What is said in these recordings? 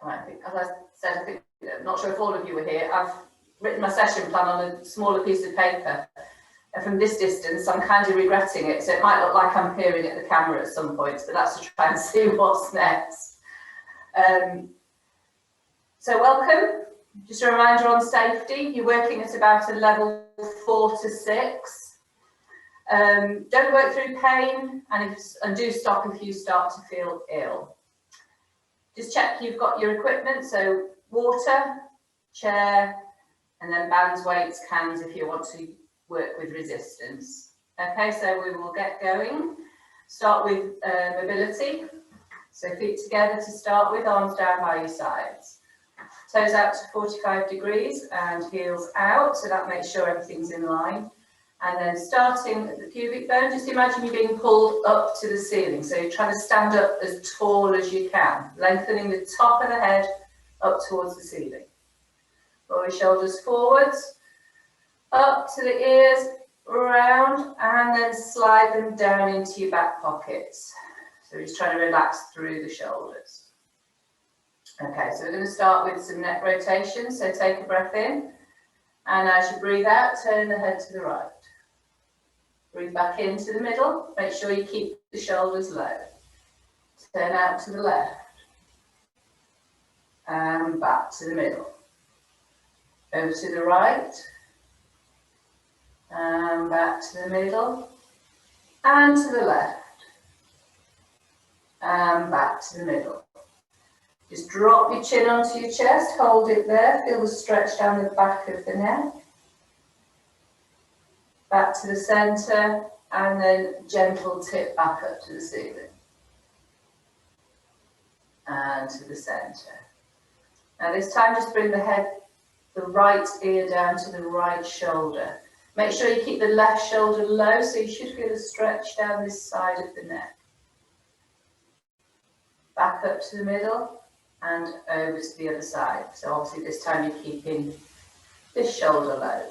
I think, as I said, I think, I'm not sure if all of you were here, I've written my session plan on a smaller piece of paper. And from this distance, I'm kind of regretting it. So it might look like I'm peering at the camera at some points, but that's to try and see what's next. So welcome. Just a reminder on safety. You're working at about a level 4 to 6. Don't work through pain, and do stop if you start to feel ill. Just check you've got your equipment, so water, chair, and then bands, weights, cans if you want to work with resistance. Okay, so we will get going. Start with mobility. So feet together to start with, arms down by your sides. Toes out to 45 degrees and heels out, so that makes sure everything's in line. And then starting at the pubic bone, just imagine you being pulled up to the ceiling. So you're trying to stand up as tall as you can, lengthening the top of the head up towards the ceiling. Roll your shoulders forwards, up to the ears, round, and then slide them down into your back pockets. So we're just trying to relax through the shoulders. Okay, so we're going to start with some neck rotation. So take a breath in, and as you breathe out, turn the head to the right. Breathe back into the middle. Make sure you keep the shoulders low. Turn out to the left. And back to the middle. Over to the right. And back to the middle. And to the left. And back to the middle. Just drop your chin onto your chest. Hold it there. Feel the stretch down the back of the neck. Back to the centre, and then gentle tip back up to the ceiling. And to the centre. Now this time just bring the head, the right ear down to the right shoulder. Make sure you keep the left shoulder low, so you should feel a stretch down this side of the neck. Back up to the middle and over to the other side. So obviously this time you're keeping this shoulder low.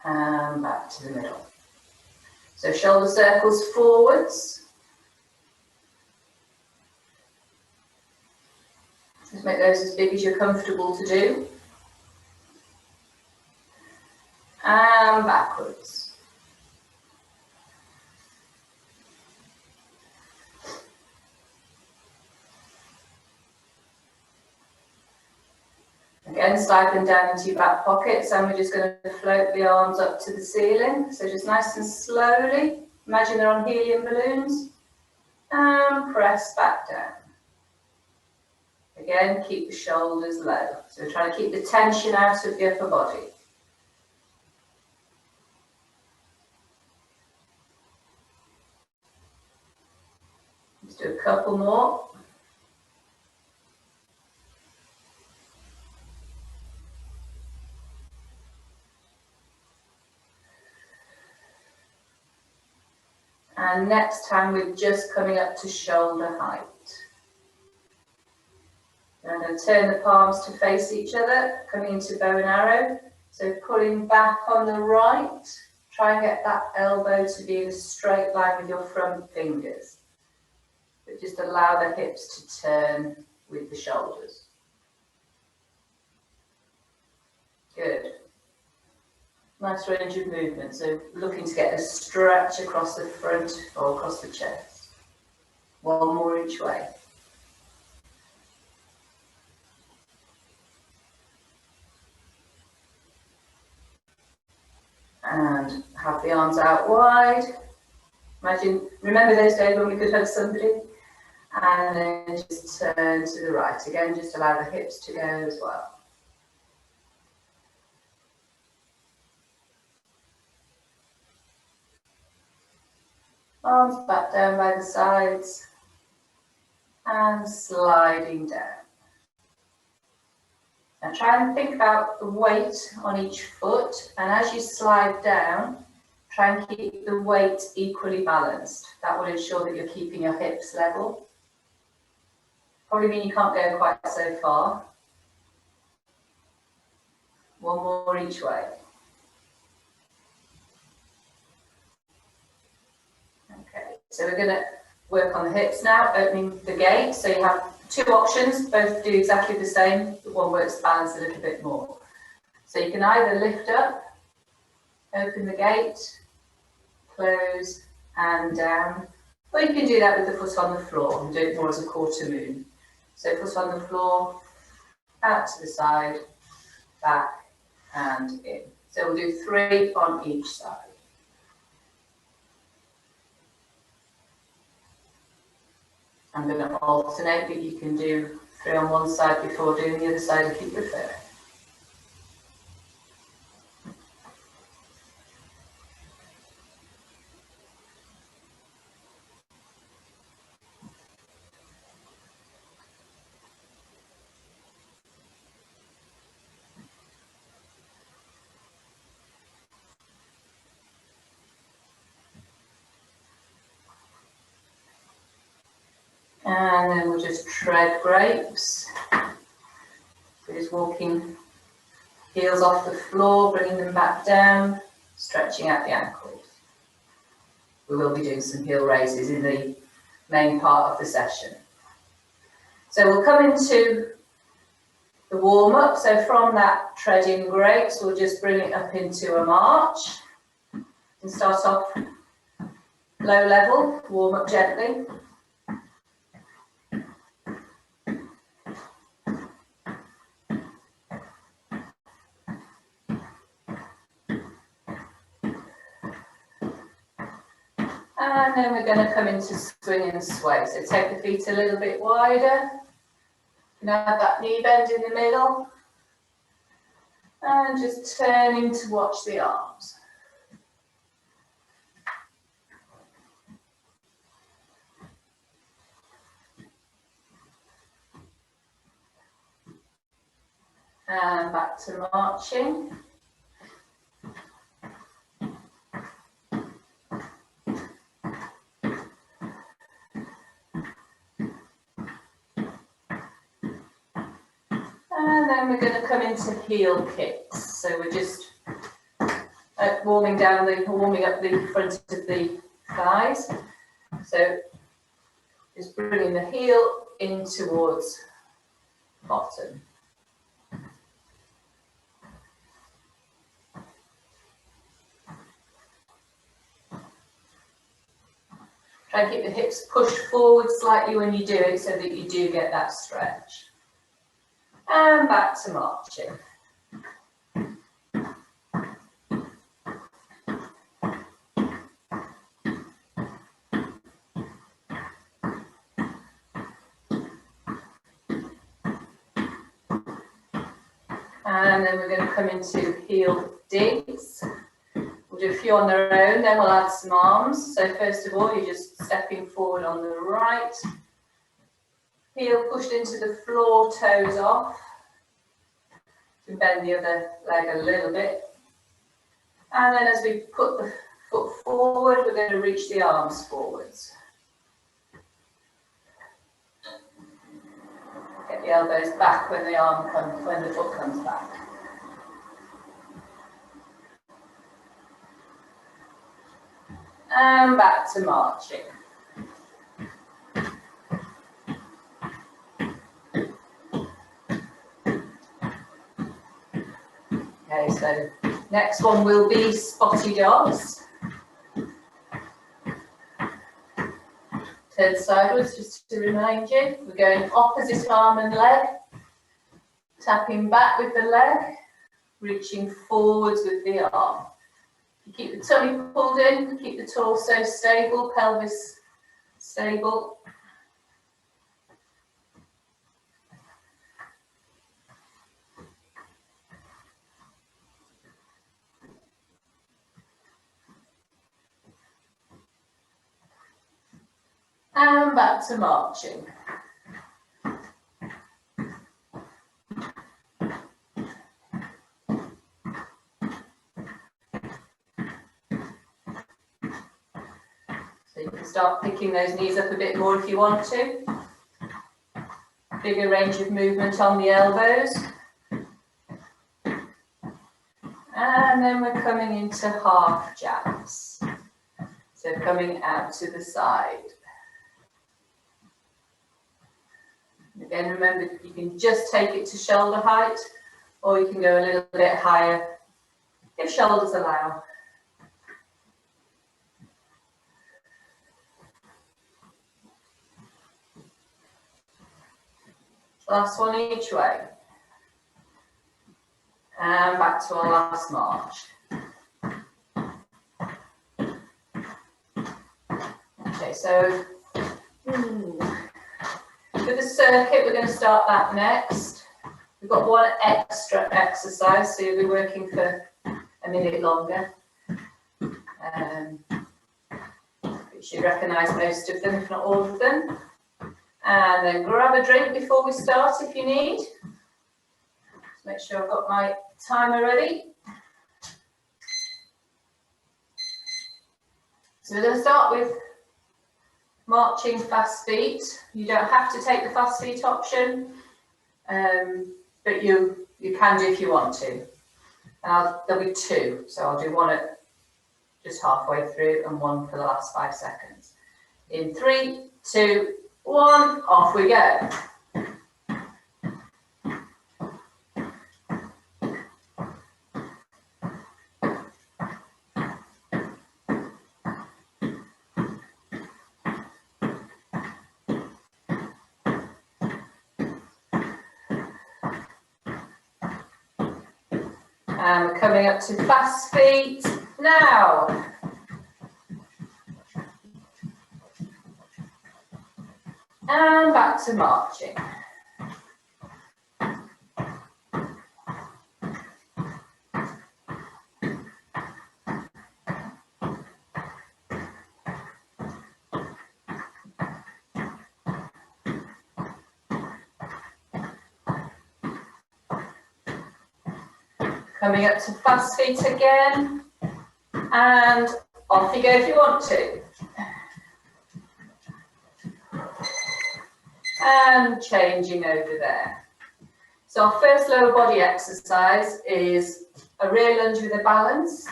And back to the middle. So shoulder circles forwards. Just make those as big as you're comfortable to do. And backwards. Again, slide them down into your back pockets, and we're just going to float the arms up to the ceiling. So just nice and slowly, imagine they're on helium balloons, and press back down. Again, keep the shoulders low. So try to keep the tension out of the upper body. Let's do a couple more. And next time we're just coming up to shoulder height. I'm going to turn the palms to face each other, coming into bow and arrow. So pulling back on the right, try and get that elbow to be in a straight line with your front fingers. But just allow the hips to turn with the shoulders. Good. Nice range of movement, so looking to get a stretch across the front or across the chest. One more each way. And have the arms out wide. Remember those days when we could hug somebody? And then just turn to the right. Again, just allow the hips to go as well. Arms back down by the sides and sliding down. Now try and think about the weight on each foot, and as you slide down, try and keep the weight equally balanced. That will ensure that you're keeping your hips level. Probably mean you can't go quite so far. One more each way. So we're going to work on the hips now, opening the gate. So you have two options, both do exactly the same, but one works to balance a little bit more. So you can either lift up, open the gate, close and down, or you can do that with the foot on the floor and do it more as a quarter moon. So foot on the floor, out to the side, back and in. So we'll do 3 on each side. I'm going to alternate, but you can do 3 on one side before doing the other side if you prefer. And then we'll just tread grapes. So just walking heels off the floor, bringing them back down, stretching out the ankles. We will be doing some heel raises in the main part of the session. So we'll come into the warm-up. So from that treading grapes, we'll just bring it up into a march and start off low level, warm up gently. And then we're going to come into swing and sway. So take the feet a little bit wider. You can have that knee bend in the middle. And just turning to watch the arms. And back to marching. And then we're going to come into heel kicks. So we're just warming up the front of the thighs. So just bringing the heel in towards bottom. Try and keep the hips pushed forward slightly when you do it so that you do get that stretch. And back to marching. And then we're going to come into heel digs. We'll do a few on their own, then we'll add some arms. So first of all, you're just stepping forward on the right. Heel pushed into the floor, toes off. You can bend the other leg a little bit. And then as we put the foot forward, we're going to reach the arms forwards. Get the elbows back when the foot comes back. And back to marching. Okay, so next one will be spotty dogs. Turn sideways just to remind you. We're going opposite arm and leg. Tapping back with the leg. Reaching forwards with the arm. You keep the tummy pulled in, keep the torso stable, pelvis stable. And back to marching. So you can start picking those knees up a bit more if you want to. Bigger range of movement on the elbows. And then we're coming into half jabs. So coming out to the side. Again, remember, you can just take it to shoulder height, or you can go a little bit higher if shoulders allow. Last one each way. And back to our last march. Okay, so with the circuit, we're going to start that next. We've got one extra exercise, so you'll be working for a minute longer. You should recognise most of them, if not all of them. And then grab a drink before we start if you need. Just make sure I've got my timer ready. So we're going to start with marching fast feet. You don't have to take the fast feet option, but you can do if you want to. And there'll be two, so I'll do one at just halfway through and one for the last 5 seconds. In 3, 2, 1, off we go. And we're coming up to fast feet now. And back to marching. Coming up to fast feet again, and off you go if you want to. And changing over there. So our first lower body exercise is a rear lunge with a balance,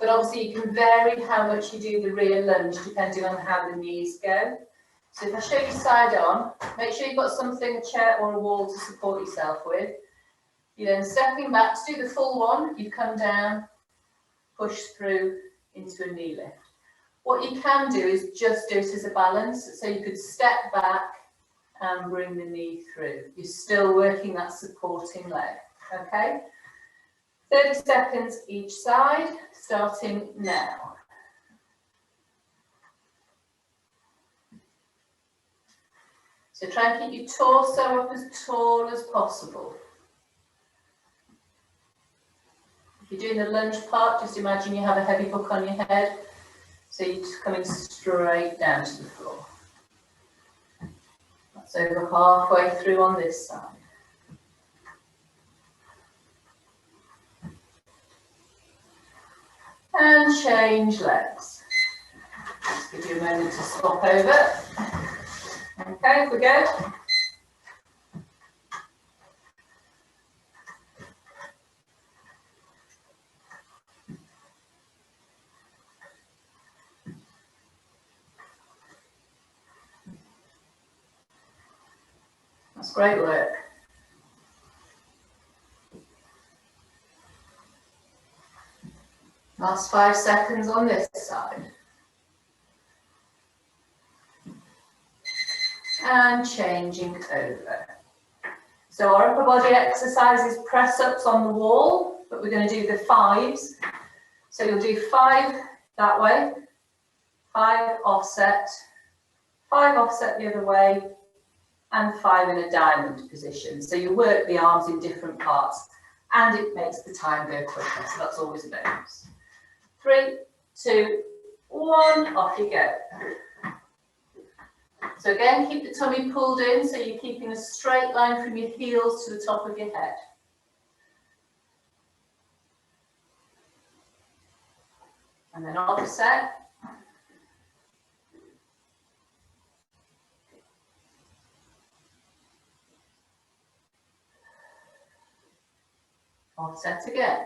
but obviously you can vary how much you do the rear lunge depending on how the knees go. So if I show you side on, make sure you've got something, a chair or a wall to support yourself with. You're then stepping back to do the full one, you come down, push through into a knee lift. What you can do is just do it as a balance, so you could step back and bring the knee through. You're still working that supporting leg, okay? 30 seconds each side, starting now. So try and keep your torso up as tall as possible. If you're doing the lunge part, just imagine you have a heavy book on your head, so you're just coming straight down to the floor. That's over halfway through on this side. And change legs. Just give you a moment to swap over. Okay, if we go. That's great work. Last 5 seconds on this side. And changing over. So our upper body exercise is press ups on the wall, but we're going to do the 5s. So you'll do 5 that way, 5 offset, 5 offset the other way, and 5 in a diamond position. So you work the arms in different parts and it makes the time go quicker. So that's always a bonus. 3, 2, 1, off you go. So again, keep the tummy pulled in so you're keeping a straight line from your heels to the top of your head. And then offset. Offset again.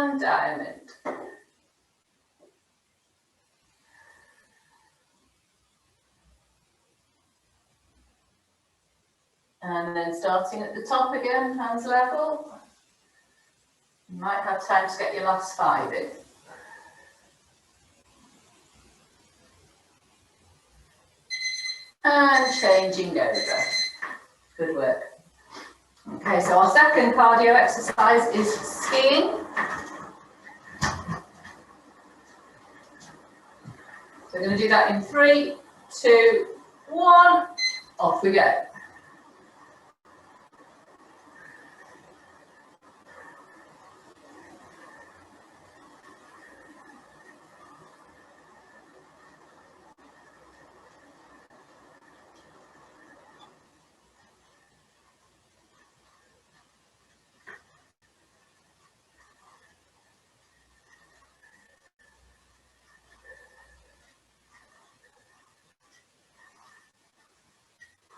And diamond. And then starting at the top again, hands level. You might have time to get your last 5 in. And changing over. Good work. Okay, so our second cardio exercise is skiing. So we're going to do that in 3, 2, 1, off we go.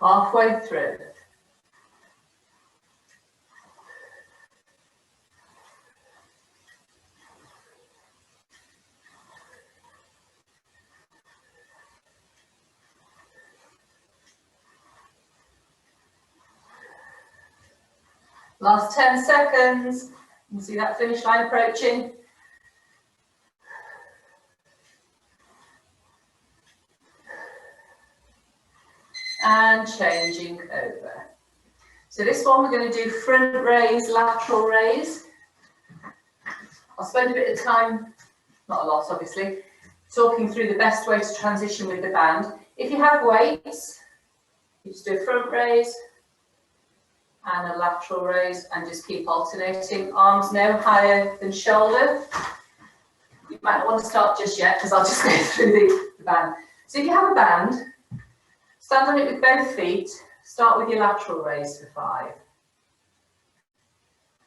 Halfway through. Last 10 seconds. You can see that finish line approaching. And changing over. So this one we're going to do front raise, lateral raise. I'll spend a bit of time, not a lot obviously, talking through the best way to transition with the band. If you have weights, you just do a front raise and a lateral raise and just keep alternating. Arms no higher than shoulder. You might not want to start just yet because I'll just go through the band. So if you have a band, stand on it with both feet, start with your lateral raise for 5.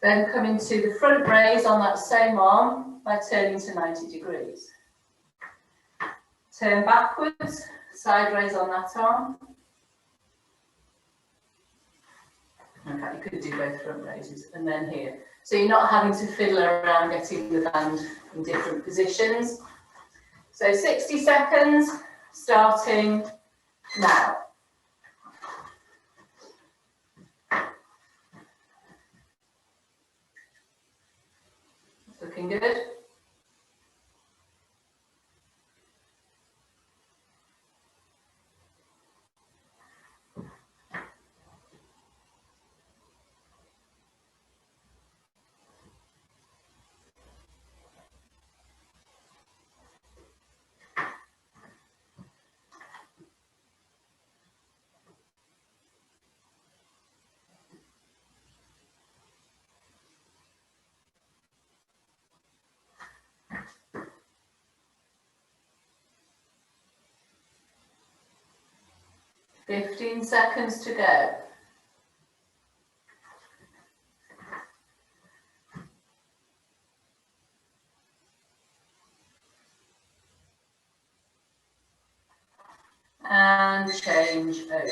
Then come into the front raise on that same arm by turning to 90 degrees. Turn backwards, side raise on that arm. In fact, you could do both front raises and then here. So you're not having to fiddle around getting the band in different positions. So 60 seconds, starting now. Looking good. Fifteen seconds to go. And change over.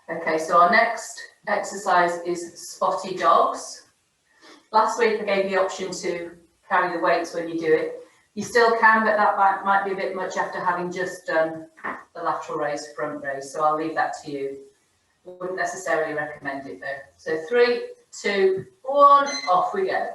Okay, so our next exercise is spotty dogs. Last week I gave you the option to carry the weights when you do it. You still can, but that might be a bit much after having just done the lateral raise, front raise. So I'll leave that to you. Wouldn't necessarily recommend it though. So 3, 2, 1, off we go.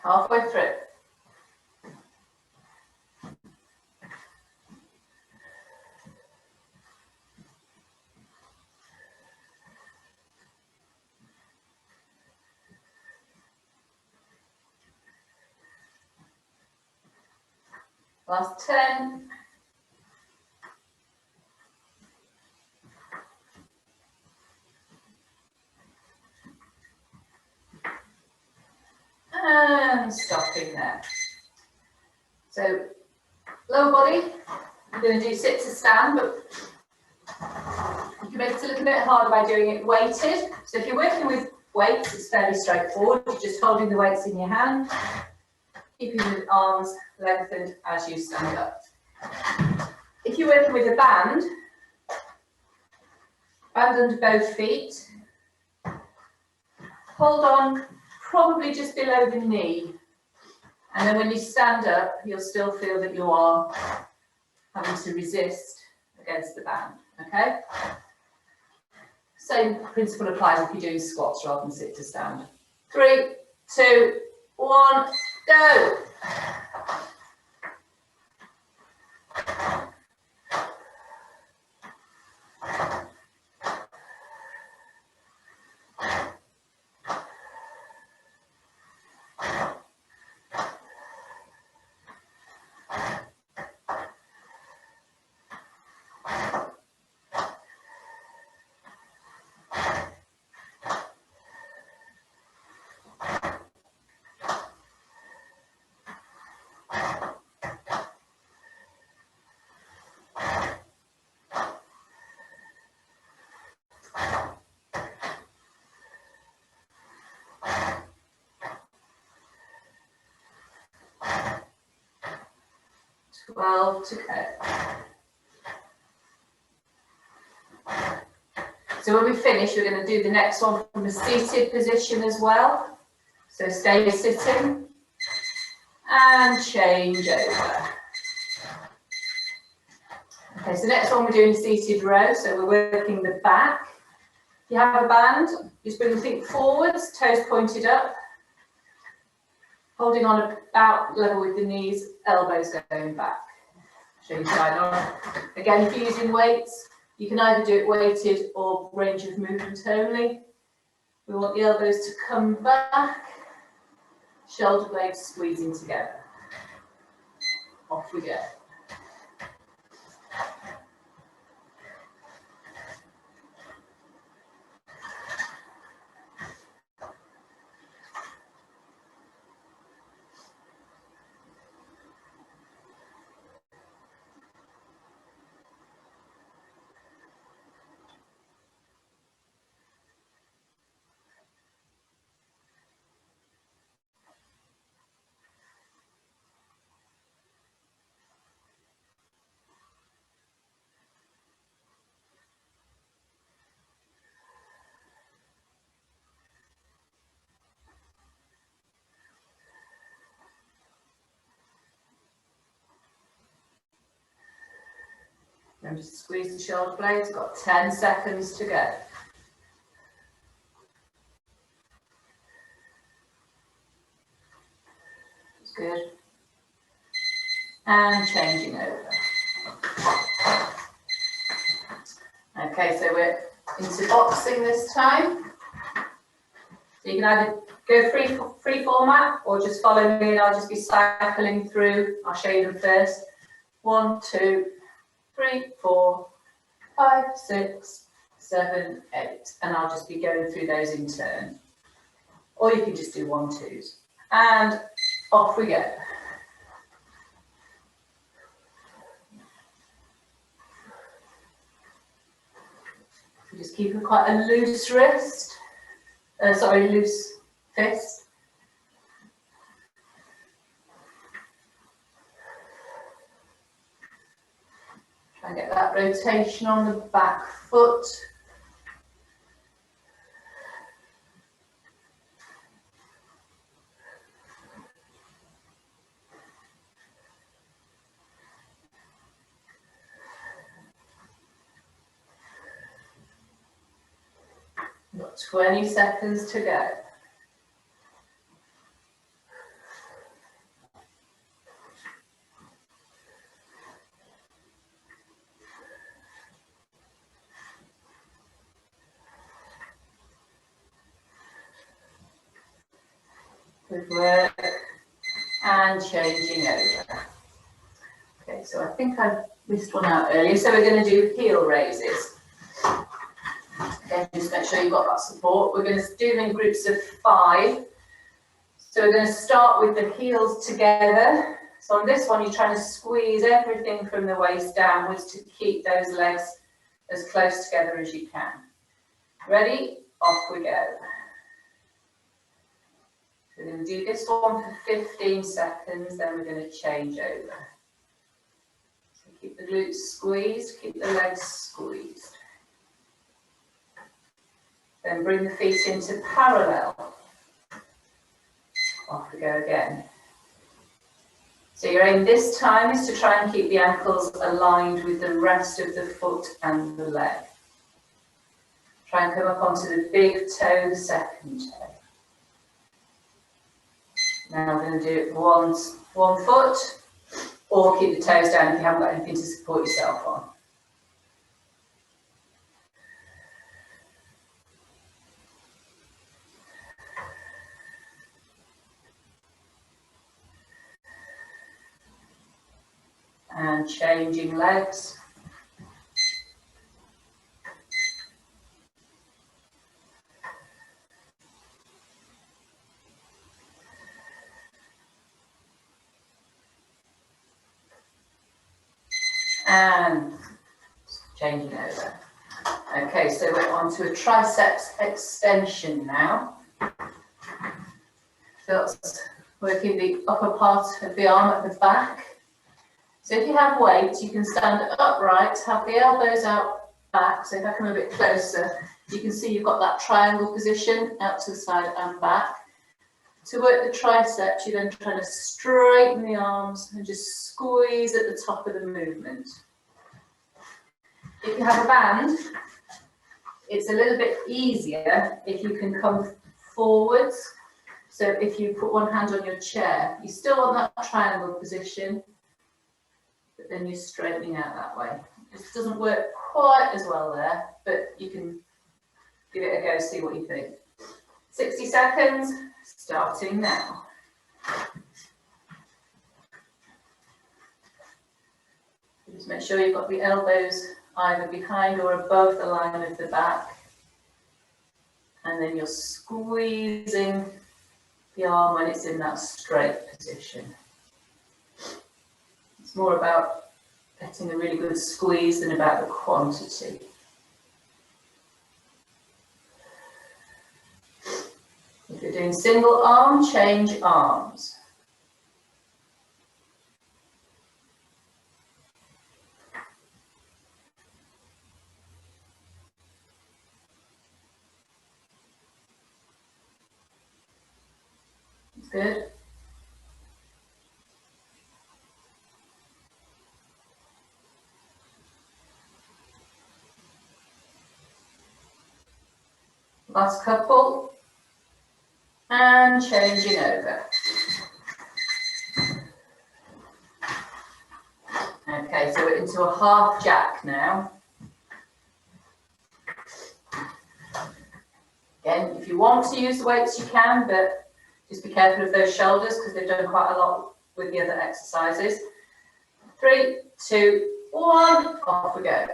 Halfway through. Last 10. And stopping there. So lower body, I'm going to do sit to stand, but you can make it a little bit harder by doing it weighted. So if you're working with weights, it's fairly straightforward. You're just holding the weights in your hand, keeping the arms lengthened as you stand up. If you're working with a band under both feet, hold on probably just below the knee. And then when you stand up, you'll still feel that you are having to resist against the band, okay? Same principle applies if you're doing squats rather than sit to stand. 3, 2, 1, go. To go. So when we finish, we're going to do the next one from a seated position as well. So stay sitting and change over. Okay, so next one we're doing a seated row. So we're working the back. If you have a band, just bring the feet forwards, toes pointed up, holding on about level with the knees, elbows going back. Show you side on. Again, if you're using weights, you can either do it weighted or range of movement only. We want the elbows to come back, shoulder blades squeezing together. Off we go. And just squeeze the shoulder blades, got 10 seconds to go. That's good. And changing over. Okay, so we're into boxing this time. So you can either go free format or just follow me and I'll just be cycling through. I'll show you them first. 1, 2, 3, 4, 5, 6, 7, 8. And I'll just be going through those in turn. Or you can just do 1, 2s. And off we go. Just keep quite a loose wrist. Loose fist. Try and get that rotation on the back foot. Got 20 seconds to go. Good work. And changing over. Okay, so I think I missed one out earlier. So we're going to do heel raises. Again, just make sure you've got that support. We're going to do them in groups of 5. So we're going to start with the heels together. So on this one, you're trying to squeeze everything from the waist downwards to keep those legs as close together as you can. Ready? Off we go. We're going to do this one for 15 seconds, then we're going to change over. So keep the glutes squeezed, keep the legs squeezed. Then bring the feet into parallel. Off we go again. So your aim this time is to try and keep the ankles aligned with the rest of the foot and the leg. Try and come up onto the big toe, the second toe. Now we're going to do it one foot, or keep the toes down if you haven't got anything to support yourself on. And changing legs. And changing over. Okay, so we're on to a triceps extension now. That's working the upper part of the arm at the back. So if you have weights, you can stand upright, have the elbows out back. So if I come a bit closer, you can see you've got that triangle position out to the side and back. To work the triceps, you're then trying to straighten the arms and just squeeze at the top of the movement. If you have a band, it's a little bit easier if you can come forwards. So if you put one hand on your chair, you still want that triangle position, but then you're straightening out that way. This doesn't work quite as well there, but you can give it a go, see what you think. 60 seconds, starting now. Just make sure you've got the elbows either behind or above the line of the back. And then you're squeezing the arm when it's in that straight position. It's more about getting a really good squeeze than about the quantity. If you're doing single arm, change arms. That's good. Last couple. And changing over. Okay, so we're into a half jack now. Again, if you want to use the weights, you can, but just be careful of those shoulders because they've done quite a lot with the other exercises. 3, 2, 1, off we go.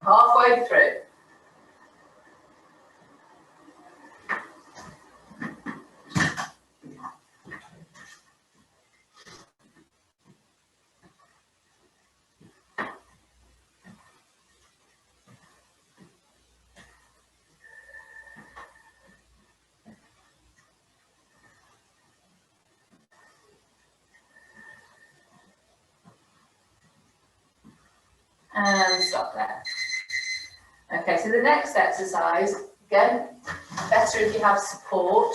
Halfway through. And stop there. Okay, so the next exercise, again, better if you have support.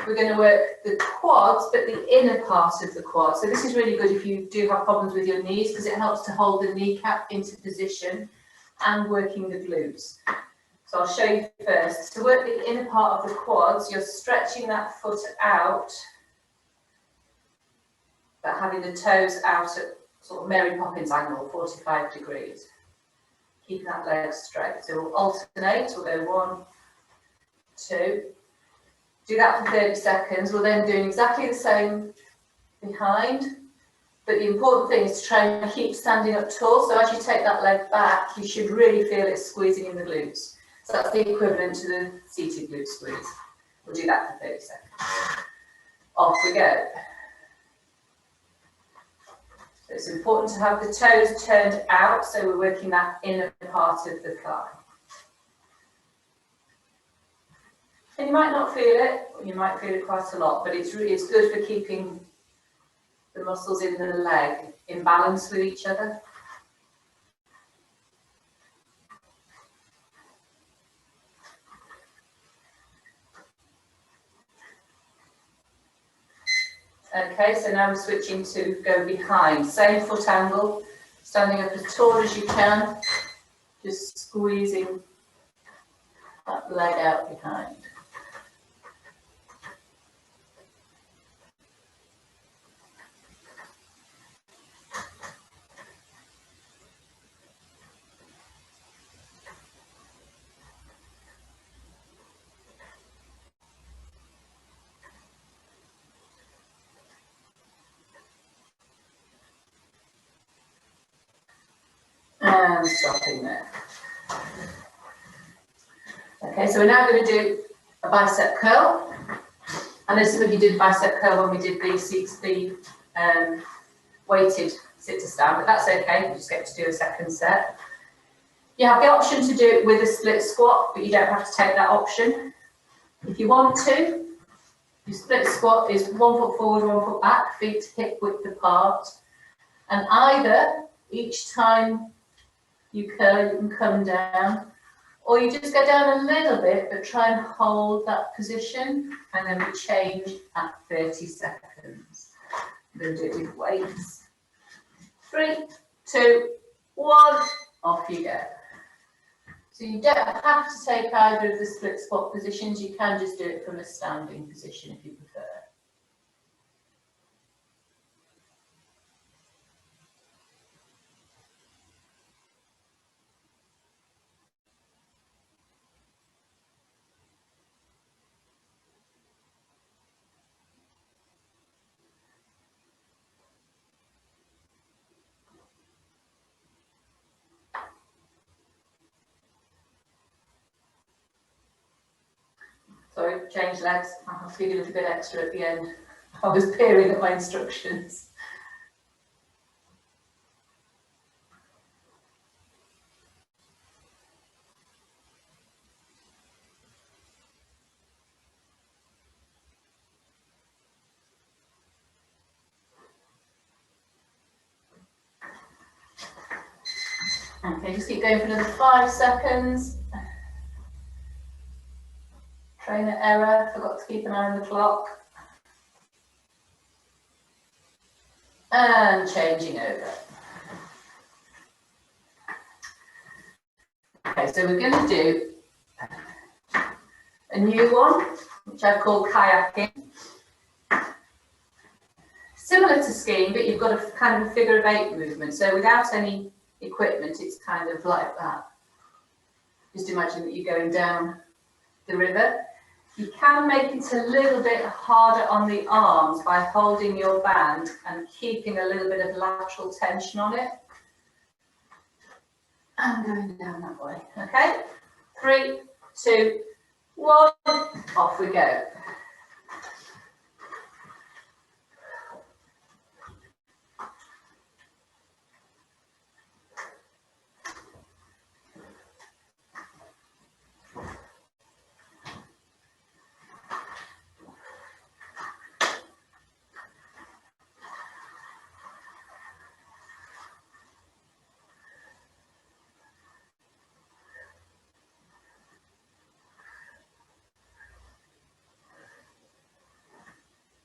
We're going to work the quads, but the inner part of the quad. So this is really good if you do have problems with your knees because it helps to hold the kneecap into position and working the glutes. So I'll show you first. To work the inner part of the quads, you're stretching that foot out but having the toes out at sort of Mary Poppins angle, 45 degrees. Keeping that leg straight. So we'll alternate, we'll go 1, 2. Do that for 30 seconds. We're then doing exactly the same behind, but the important thing is to try and keep standing up tall. So as you take that leg back, you should really feel it squeezing in the glutes. So that's the equivalent to the seated glute squeeze. We'll do that for 30 seconds. Off we go. So it's important to have the toes turned out, so we're working that inner part of the thigh. And you might not feel it, or you might feel it quite a lot, but it's good for keeping the muscles in the leg in balance with each other. Okay, so now we're switching to go behind. Same foot angle, standing up as tall as you can, just squeezing that leg out behind. And stopping there. Okay, so we're now going to do a bicep curl. I know some of you did bicep curl when we did the weighted sit to stand, but that's okay. You just get to do a second set. You have the option to do it with a split squat, but you don't have to take that option. If you want to, your split squat is 1 foot forward, 1 foot back, feet hip width apart, and either each time you curl, you can come down, or you just go down a little bit, but try and hold that position, and then we change at 30 seconds. I'm going to do it with weights. 3, 2, 1, off you go. So you don't have to take either of the split squat positions, you can just do it from a standing position if you prefer. Sorry, change legs. I'll feed a little bit extra at the end. I was peering at my instructions. Okay, just keep going for another 5 seconds. Trainer error, forgot to keep an eye on the clock. And changing over. Okay, so we're going to do a new one, which I call kayaking. Similar to skiing, but you've got a kind of a figure of 8 movement. So without any equipment, it's kind of like that. Just imagine that you're going down the river. You can make it a little bit harder on the arms by holding your band and keeping a little bit of lateral tension on it. And going down that way. Okay? 3, 2, 1, off we go.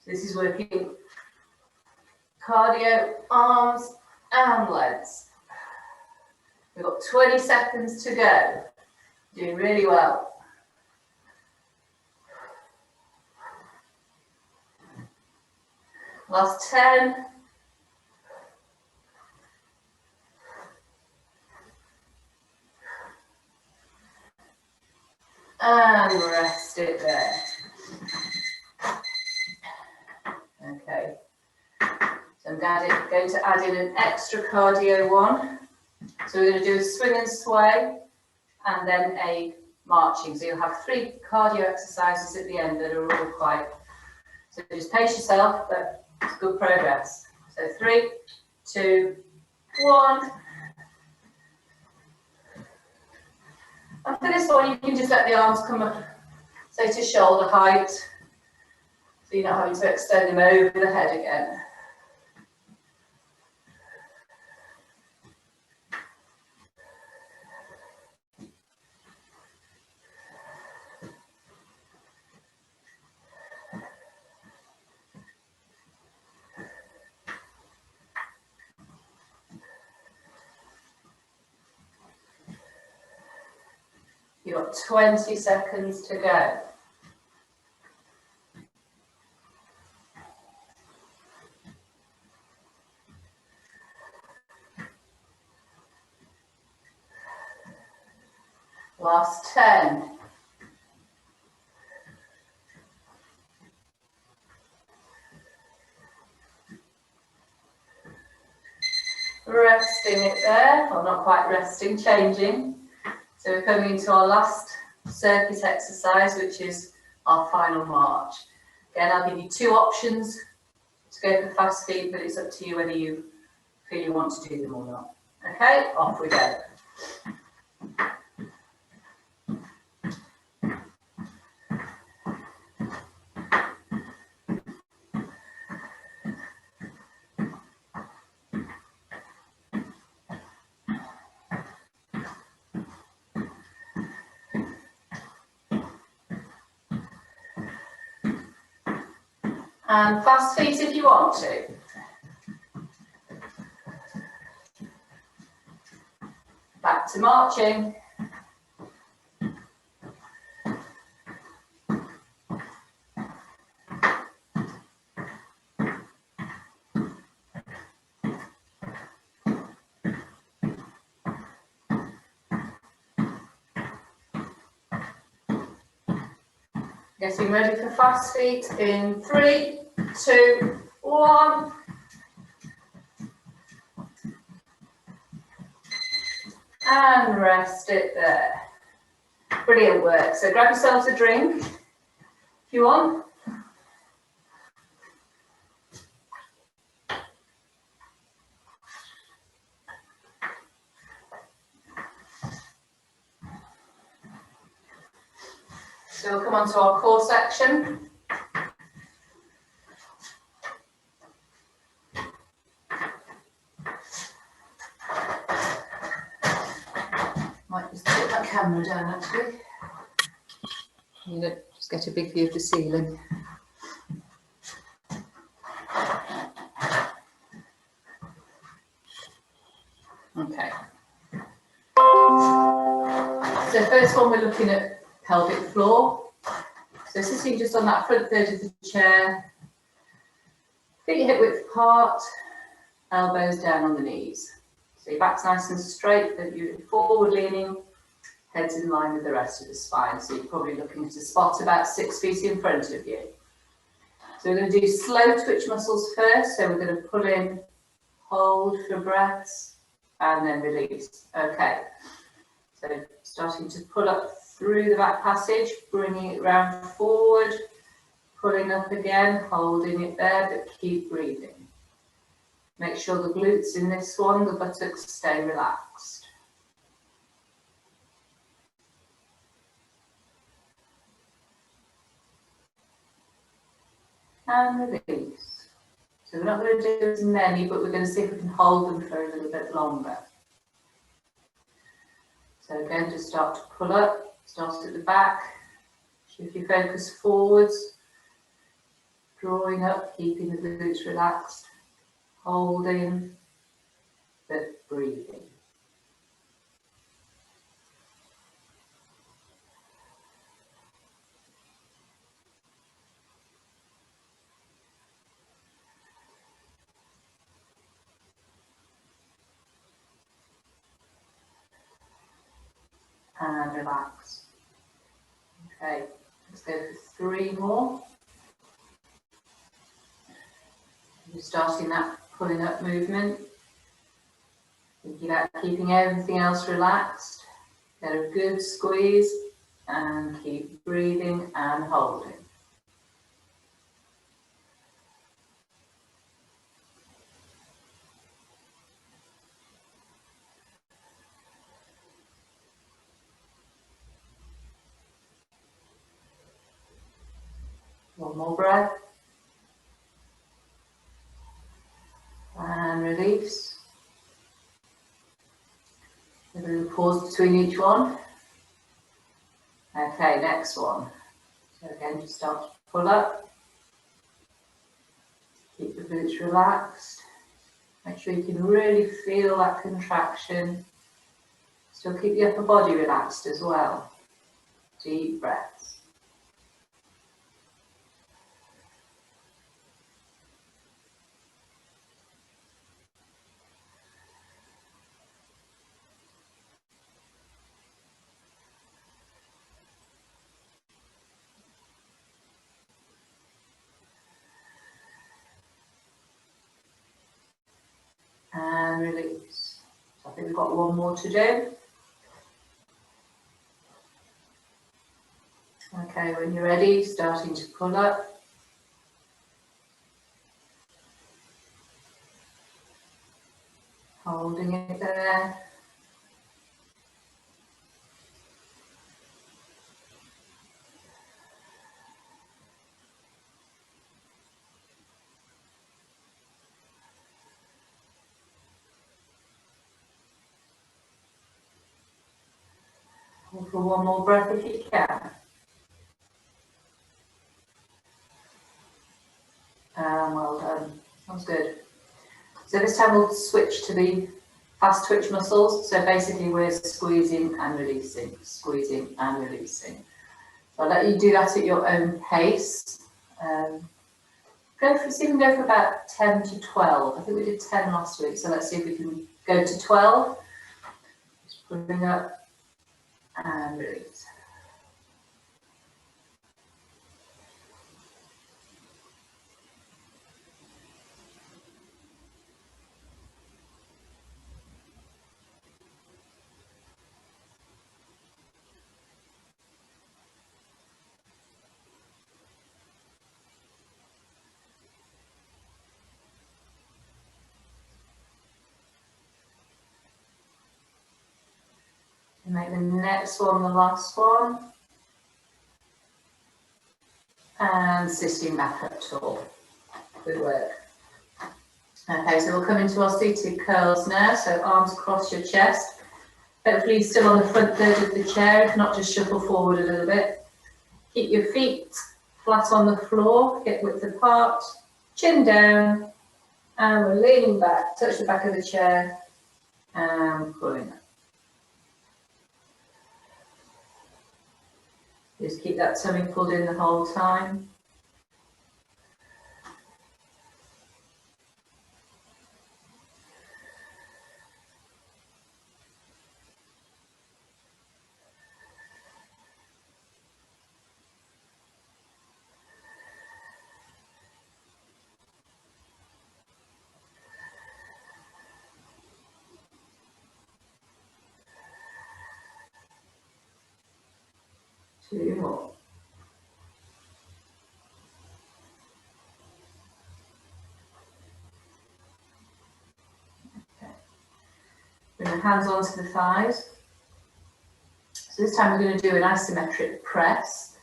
This is working cardio, arms and legs. We've got 20 seconds to go. Doing really well. Last 10, it there. Okay. So I'm going to add in an extra cardio one. So we're going to do a swing and sway and then a marching. So you'll have 3 cardio exercises at the end that are all quite, so just pace yourself, but it's good progress. So 3, 2, 1. And for this one, you can just let the arms come up, say to shoulder height, so you're not having to extend them over the head again. You've got 20 seconds to go. Last 10. Resting it there, well not quite resting, changing. So we're coming into our last circuit exercise, which is our final march. Again, I'll give you 2 options to go for fast feet, but it's up to you whether you feel you want to do them or not. Okay, off we go. And fast feet if you want to. Back to marching. Getting ready for fast feet in 3, 2, 1. And rest it there. Brilliant work. So grab yourselves a drink if you want. So we'll come on to our core section. Might just put that camera down actually. You know, just get a big view of the ceiling. Okay. So first one we're looking at pelvic floor. So sitting just on that front third of the chair, feet hip width apart, elbows down on the knees. So your back's nice and straight, but you're forward leaning, head's in line with the rest of the spine. So you're probably looking at a spot about 6 feet in front of you. So we're going to do slow twitch muscles first. So we're going to pull in, hold for breaths, and then release. Okay. So starting to pull up through the back passage, bringing it round forward, pulling up again, holding it there, but keep breathing. Make sure the glutes in this one, the buttocks stay relaxed. And release. So we're not going to do as many, but we're going to see if we can hold them for a little bit longer. So again, just start to pull up, start at the back, shift your focus forwards, drawing up, keeping the glutes relaxed, holding, but breathing. And relax. Okay, Let's go for 3 more. You're starting that pulling up movement. Thinking about keeping everything else relaxed. Get a good squeeze and keep breathing and holding. One more breath. And release. A little pause between each one. Okay, next one. So again, just start to pull up. Keep the glutes relaxed. Make sure you can really feel that contraction. Still keep the upper body relaxed as well. Deep breaths. And release. So I think we've got one more to do. Okay, when you're ready, starting to pull up. Holding it there. Hold for one more breath if you can. Well done. Sounds good. So this time we'll switch to the fast twitch muscles. So basically we're squeezing and releasing, squeezing and releasing. So I'll let you do that at your own pace. See if we can go for about 10 to 12. I think we did 10 last week, so let's see if we can go to 12. Just pulling up and release. And make the next one the last one. And sitting back up tall. Good work. Okay, so we'll come into our seated curls now. So arms across your chest. Hopefully still on the front third of the chair, if not just shuffle forward a little bit. Keep your feet flat on the floor, hip width apart, chin down, and we're leaning back, touch the back of the chair, and pulling up. Just keep that tummy pulled in the whole time. Two more. Okay. Bring the hands onto the thighs. So this time we're going to do an isometric press.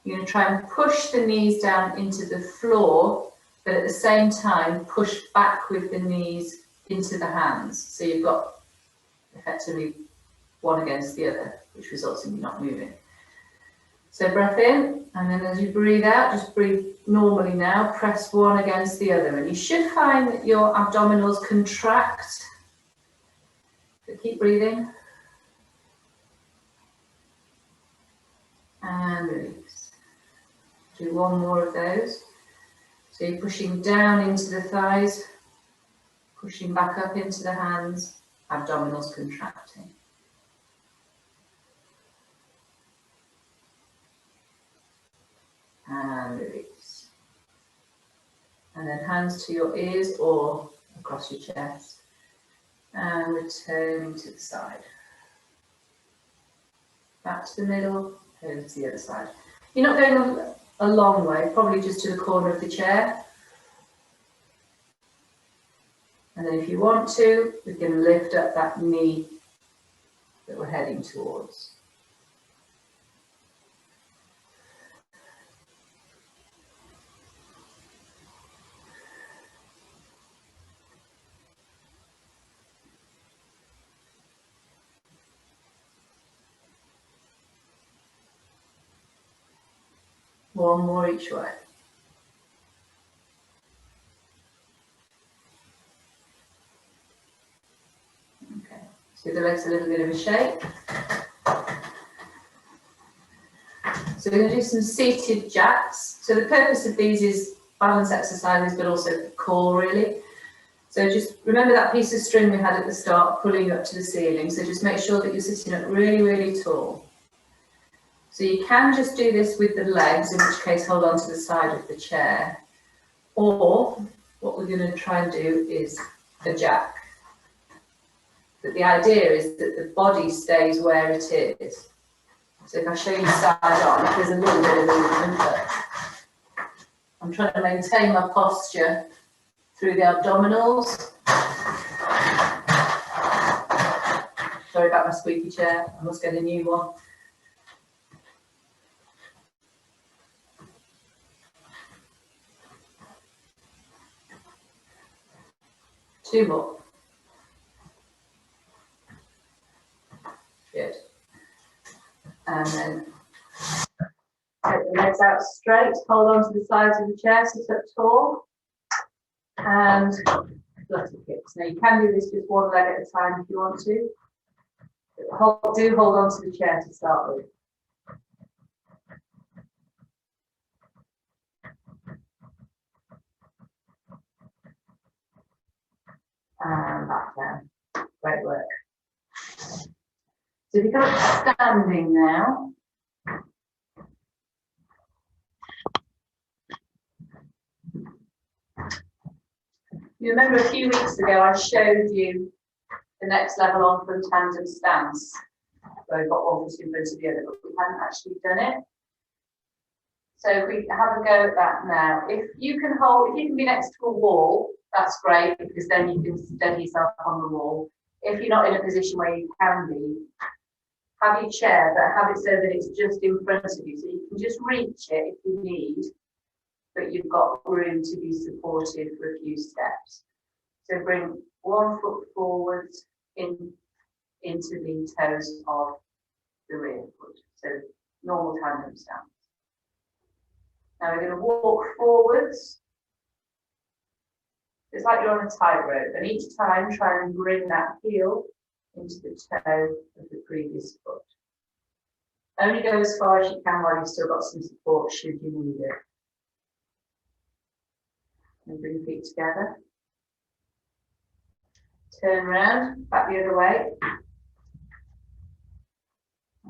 You're going to try and push the knees down into the floor, but at the same time push back with the knees into the hands. So you've got effectively one against the other, which results in you not moving. So breath in, and then as you breathe out, just breathe normally now, press one against the other. And you should find that your abdominals contract. So keep breathing. And release. Do one more of those. So you're pushing down into the thighs, pushing back up into the hands, abdominals contracting. and release. And then hands to your ears or across your chest. And returning to the side. Back to the middle, over to the other side. You're not going a long way, probably just to the corner of the chair. And then if you want to, we can lift up that knee that we're heading towards. One more each way. Okay, so the legs a little bit of a shake. So we're going to do some seated jacks. So the purpose of these is balance exercises, but also for core really. So just remember that piece of string we had at the start, pulling up to the ceiling. So just make sure that you're sitting up really, really tall. So you can just do this with the legs, in which case hold on to the side of the chair. Or what we're going to try and do is a jack. But the idea is that the body stays where it is. So if I show you side on, there's a little bit of movement, but I'm trying to maintain my posture through the abdominals. Sorry about my squeaky chair, I must get a new one. Two more. Good. And then take the legs out straight, hold on to the sides of the chair, sit up tall, and flutter kicks. Now you can do this just one leg at a time if you want to. Do hold on to the chair to start with. And back down. Great work. So if you come up standing now, you remember a few weeks ago I showed you the next level on from tandem stance, where we've got one foot in front of the other, but we hadn't actually done it. So if we have a go at that now. If you can be next to a wall, that's great, because then you can steady yourself on the wall. If you're not in a position where you can be, have your chair, but have it so that it's just in front of you, so you can just reach it if you need, but you've got room to be supported for a few steps. So bring one foot forwards into the toes of the rear foot. So normal tandem stance. Now we're going to walk forwards. It's like you're on a tightrope, and each time try and bring that heel into the toe of the previous foot. Only go as far as you can while you've still got some support should you need it. And bring feet together. Turn around, back the other way.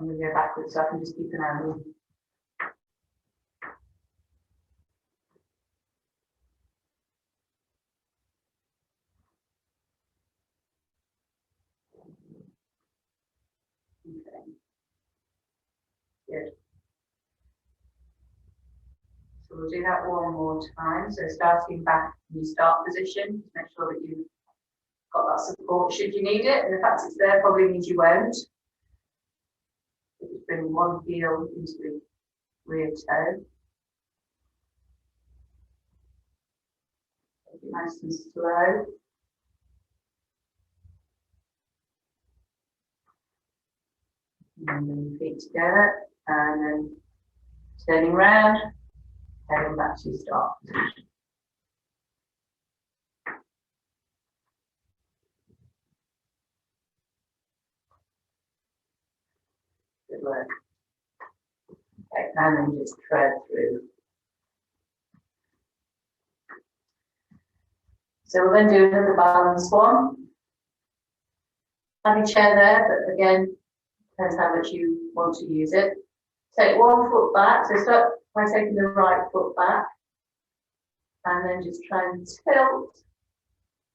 And we go backwards, so I can just keep an eye on you. Okay. Good. So we'll do that one more time. So starting back in your start position, just make sure that you've got that support should you need it. And the fact it's there probably means you won't. So just bring one heel into the rear toe. Take it nice and slow. And then your feet together, and then turning around, heading back to your start position. Good work. Okay, and then just tread through. So we'll then do another balance one. Have your chair there, but again, depends how much you want to use it. Take one foot back, so start by taking the right foot back and then just try and tilt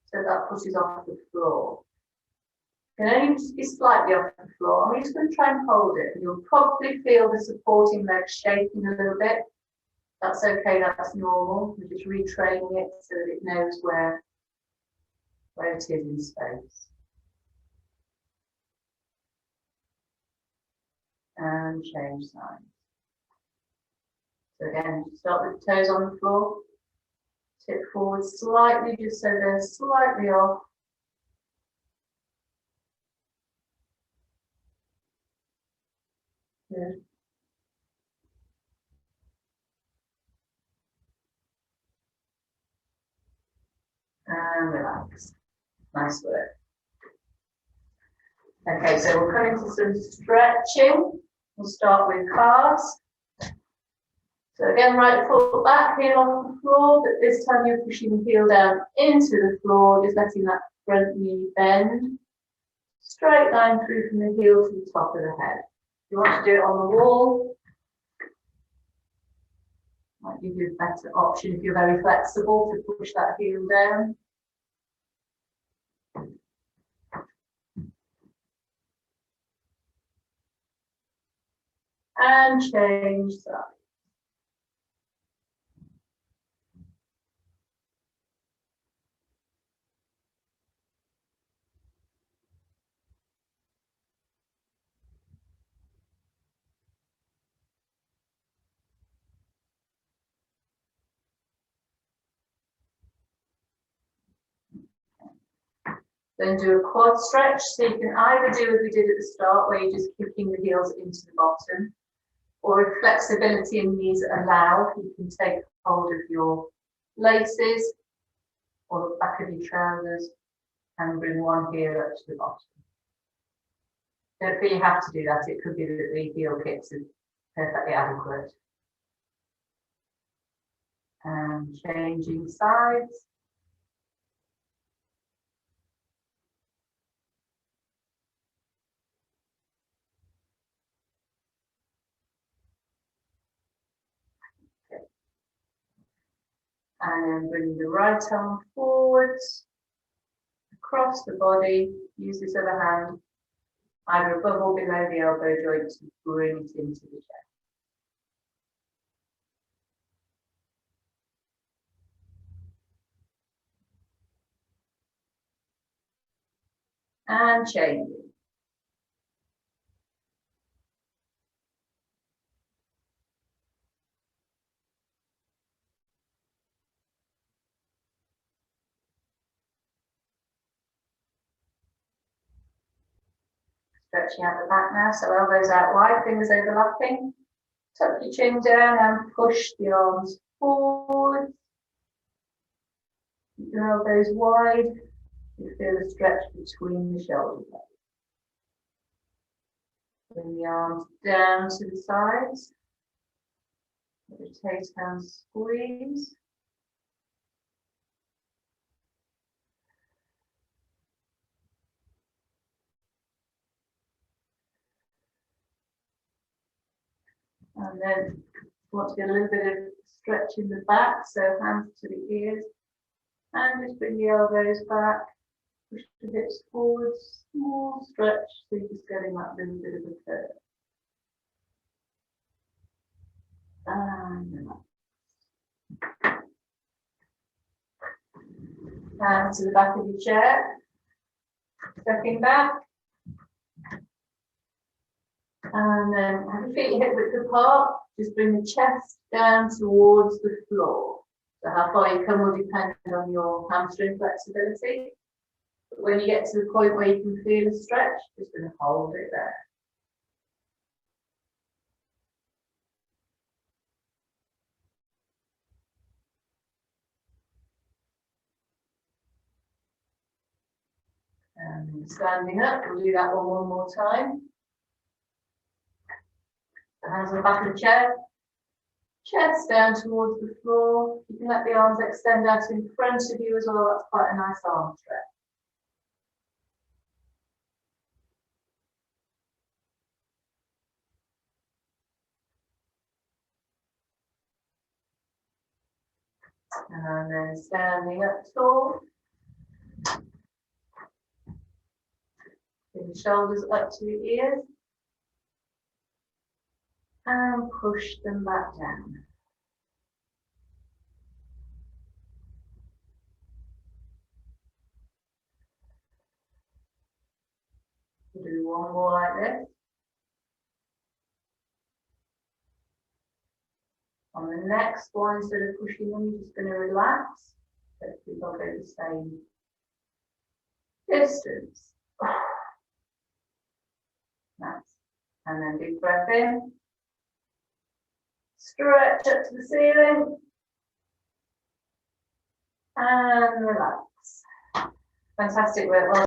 so that pushes off the floor. It can only just be slightly off the floor. I'm just going to try and hold it. You'll probably feel the supporting leg shaking a little bit. That's okay, that's normal. We're just retraining it so that it knows where it is in space. And change sides. So again, start with the toes on the floor. Tip forward slightly, just so they're slightly off. Good. And relax. Nice work. Okay, so we'll come into some stretching. We'll start with calves. So again, right foot back, heel off the floor, but this time you're pushing the heel down into the floor, just letting that front knee bend. Straight line through from the heel to the top of the head. If you want to do it on the wall, might give you a better option if you're very flexible to push that heel down. And change side. Then do a quad stretch. So you can either do as we did at the start, where you're just kicking the heels into the bottom, or if flexibility and knees allow, you can take hold of your laces or the back of your trousers and bring one heel up to the bottom. Don't feel you have to do that. It could be that the heel kicks are perfectly adequate. And changing sides. And then bring the right arm forwards, across the body, use this other hand, either above or below the elbow joint to bring it into the chest. And changing. Stretching out the back now, so elbows out wide, fingers overlapping. Tuck your chin down and push the arms forward. Keep your elbows wide. You feel a stretch between the shoulder blades. Bring the arms down to the sides. Rotate and squeeze. And then you want to get a little bit of stretch in the back, so hands to the ears. And just bring the elbows back, push the hips forward, small stretch, so you're just getting that little bit of a curve. And relax. Hands to the back of your chair, stepping back. And then have your feet hip width apart, just bring the chest down towards the floor. So how far you come will depend on your hamstring flexibility. But when you get to the point where you can feel a stretch, just going to hold it there. And standing up, we'll do that one more time. The hands on the back of the chair. Chest down towards the floor. You can let the arms extend out in front of you as well. That's quite a nice arm stretch. And then standing up tall. Bring the shoulders up to the ears. And push them back down. We'll do one more like this. On the next one, instead of pushing them, you're just going to relax. Hopefully they'll go the same distance. Nice. And then big breath in. Stretch up to the ceiling. And relax. Fantastic work. Well